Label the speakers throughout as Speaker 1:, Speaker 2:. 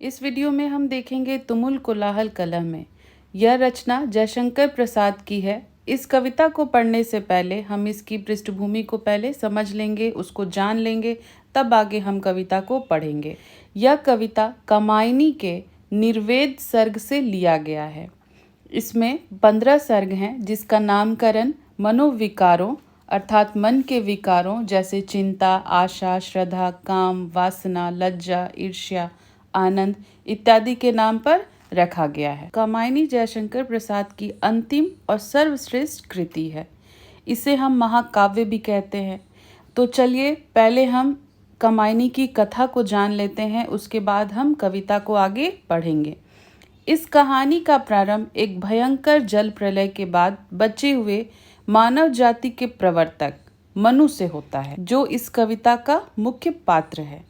Speaker 1: इस वीडियो में हम देखेंगे तुमुल कोलाहल कलह में। यह रचना जयशंकर प्रसाद की है। इस कविता को पढ़ने से पहले हम इसकी पृष्ठभूमि को पहले समझ लेंगे, उसको जान लेंगे, तब आगे हम कविता को पढ़ेंगे। यह कविता कामायनी के निर्वेद सर्ग से लिया गया है। इसमें 15 सर्ग हैं, जिसका नामकरण मनोविकारों अर्थात मन के विकारों जैसे चिंता, आशा, श्रद्धा, काम, वासना, लज्जा, ईर्ष्या, आनंद इत्यादि के नाम पर रखा गया है। कामायनी जयशंकर प्रसाद की अंतिम और सर्वश्रेष्ठ कृति है। इसे हम महाकाव्य भी कहते हैं। तो चलिए पहले हम कामायनी की कथा को जान लेते हैं, उसके बाद हम कविता को आगे पढ़ेंगे। इस कहानी का प्रारंभ एक भयंकर जल प्रलय के बाद बचे हुए मानव जाति के प्रवर्तक मनु से होता है, जो इस कविता का मुख्य पात्र है।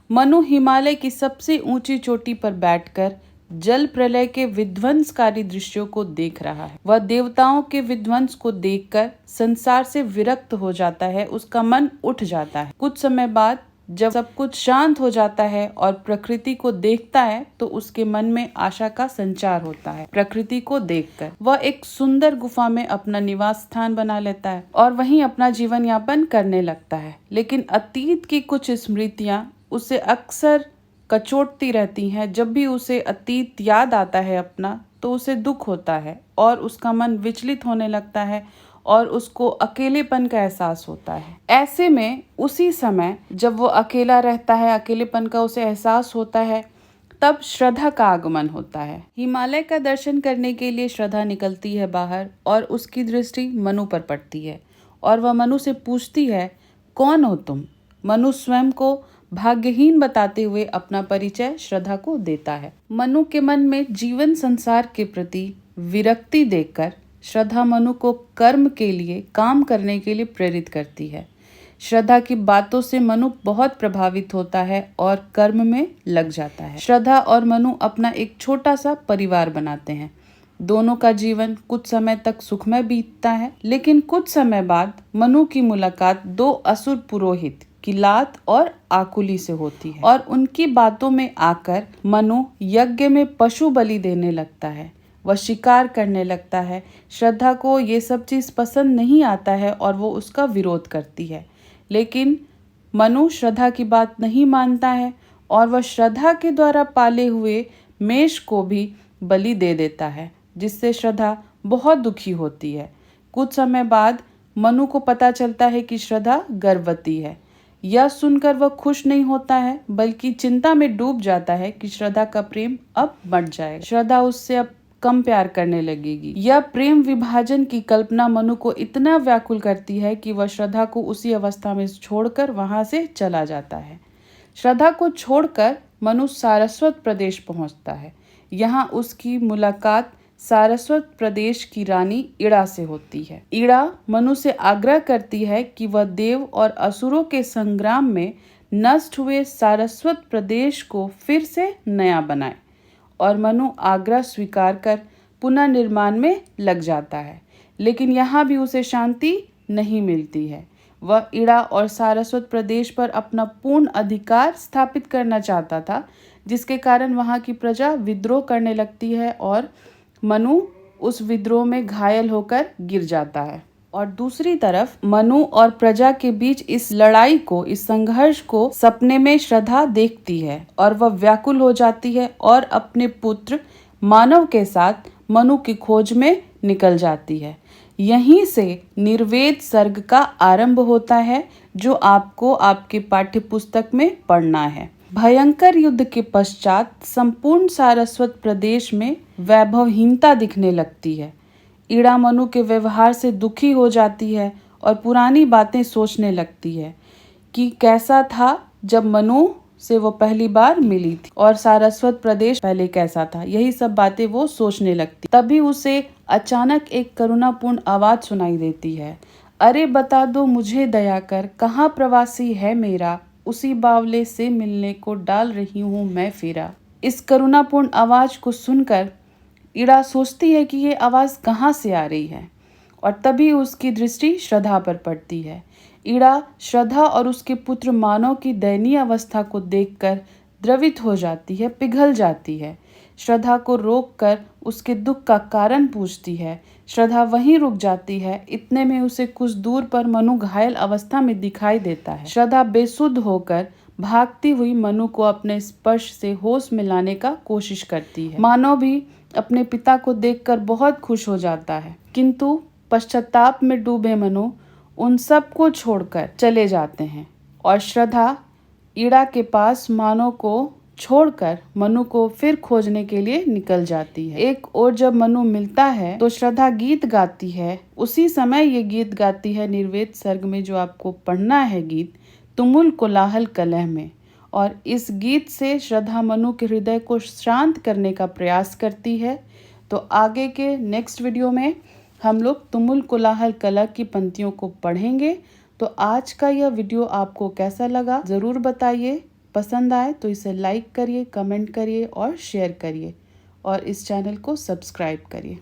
Speaker 1: मनु हिमालय की सबसे ऊंची चोटी पर बैठकर जल प्रलय के विध्वंसकारी दृश्यों को देख रहा है। वह देवताओं के विध्वंस को देखकर संसार से विरक्त हो जाता है, उसका मन उठ जाता है। कुछ समय बाद जब सब कुछ शांत हो जाता है और प्रकृति को देखता है तो उसके मन में आशा का संचार होता है। प्रकृति को देखकर वह एक सुंदर गुफा में अपना निवास स्थान बना लेता है और वहीं अपना जीवन यापन करने लगता है। लेकिन अतीत की कुछ स्मृतियां उसे अक्सर कचोटती रहती हैं। जब भी उसे अतीत याद आता है अपना, तो उसे दुख होता है और उसका मन विचलित होने लगता है और उसको अकेलेपन का एहसास होता है। ऐसे में उसी समय जब वो अकेला रहता है, अकेलेपन का उसे एहसास होता है, तब श्रद्धा का आगमन होता है। हिमालय का दर्शन करने के लिए श्रद्धा निकलती है बाहर और उसकी दृष्टि मनु पर पड़ती है और वह मनु से पूछती है, कौन हो तुम? मनु स्वयं को भाग्यहीन बताते हुए अपना परिचय श्रद्धा को देता है। मनु के मन में जीवन संसार के प्रति विरक्ति देखकर श्रद्धा मनु को कर्म के लिए, काम करने के लिए प्रेरित करती है। श्रद्धा की बातों से मनु बहुत प्रभावित होता है और कर्म में लग जाता है। श्रद्धा और मनु अपना एक छोटा सा परिवार बनाते हैं। दोनों का जीवन कुछ समय तक सुखमय बीतता है, लेकिन कुछ समय बाद मनु की मुलाकात दो असुर पुरोहित किलात और आकुली से होती है और उनकी बातों में आकर मनु यज्ञ में पशु बलि देने लगता है। वह शिकार करने लगता है। श्रद्धा को ये सब चीज पसंद नहीं आता है और वो उसका विरोध करती है, लेकिन मनु श्रद्धा की बात नहीं मानता है और वह श्रद्धा के द्वारा पाले हुए मेष को भी बलि दे देता है, जिससे श्रद्धा बहुत दुखी होती है। कुछ समय बाद मनु को पता चलता है कि श्रद्धा गर्भवती है। यह सुनकर वह खुश नहीं होता है, बल्कि चिंता में डूब जाता है कि श्रद्धा का प्रेम अब बढ़ जाएगा। श्रद्धा उससे अब कम प्यार करने लगेगी। यह प्रेम विभाजन की कल्पना मनु को इतना व्याकुल करती है कि वह श्रद्धा को उसी अवस्था में छोड़कर वहां से चला जाता है। श्रद्धा को छोड़कर मनु सारस्वत प्रदेश पहुंचता है। यहाँ उसकी मुलाकात सारस्वत प्रदेश की रानी इड़ा से होती है। इड़ा मनु से आग्रह करती है कि वह देव और असुरों के संग्राम में नष्ट हुए सारस्वत प्रदेश को फिर से नया बनाए और मनु आग्रह स्वीकार कर पुनर्निर्माण में लग जाता है। लेकिन यहाँ भी उसे शांति नहीं मिलती है। वह इड़ा और सारस्वत प्रदेश पर अपना पूर्ण अधिकार स्थापित करना चाहता था, जिसके कारण वहाँ की प्रजा विद्रोह करने लगती है और मनु उस विद्रोह में घायल होकर गिर जाता है। और दूसरी तरफ मनु और प्रजा के बीच इस लड़ाई को, इस संघर्ष को सपने में श्रद्धा देखती है और वह व्याकुल हो जाती है और अपने पुत्र मानव के साथ मनु की खोज में निकल जाती है। यहीं से निर्वेद सर्ग का आरंभ होता है, जो आपको आपके पाठ्य पुस्तक में पढ़ना है। भयंकर युद्ध के पश्चात संपूर्ण सारस्वत प्रदेश में वैभवहीनता दिखने लगती है। इड़ा मनु के व्यवहार से दुखी हो जाती है और पुरानी बातें सोचने लगती है कि कैसा था जब मनु से वो पहली बार मिली थी और सारस्वत प्रदेश पहले कैसा था। यही सब बातें वो सोचने लगती। तभी उसे अचानक एक करुणापूर्ण आवाज सुनाई देती है, अरे बता दो मुझे दया कर, कहाँ प्रवासी है मेरा, उसी बावले से मिलने को डाल रही हूँ मैं फेरा। इस करुणापूर्ण आवाज को सुनकर इड़ा सोचती है कि ये आवाज कहाँ से आ रही है और तभी उसकी दृष्टि श्रद्धा पर पड़ती है। इड़ा श्रद्धा और उसके पुत्र मानव की दयनीय अवस्था को देखकर द्रवित हो जाती है, पिघल जाती है। श्रद्धा को रोककर उसके दुख का कारण पूछती है। श्रद्धा वहीं रुक जाती है। इतने में उसे कुछ दूर पर मनु घायल अवस्था में दिखाई देता है। श्रद्धा बेसुध होकर भागती हुई मनु को अपने स्पर्श से होश में लाने का कोशिश करती है। मानव भी अपने पिता को देखकर बहुत खुश हो जाता है, किंतु पश्चाताप में डूबे मनु उन सब को छोड़कर चले जाते हैं और श्रद्धा ईड़ा के पास मानव को छोड़कर मनु को फिर खोजने के लिए निकल जाती है। एक और जब मनु मिलता है तो श्रद्धा गीत गाती है। उसी समय ये गीत गाती है निर्वेद सर्ग में, जो आपको पढ़ना है गीत, तुमुल कोलाहल कलह में। और इस गीत से श्रद्धा मनु के हृदय को शांत करने का प्रयास करती है। तो आगे के नेक्स्ट वीडियो में हम लोग तुमुल कोलाहल कलह की पंक्तियों को पढ़ेंगे। तो आज का यह वीडियो आपको कैसा लगा ज़रूर बताइए। पसंद आए तो इसे लाइक करिए, कमेंट करिए और शेयर करिए और इस चैनल को सब्सक्राइब करिए।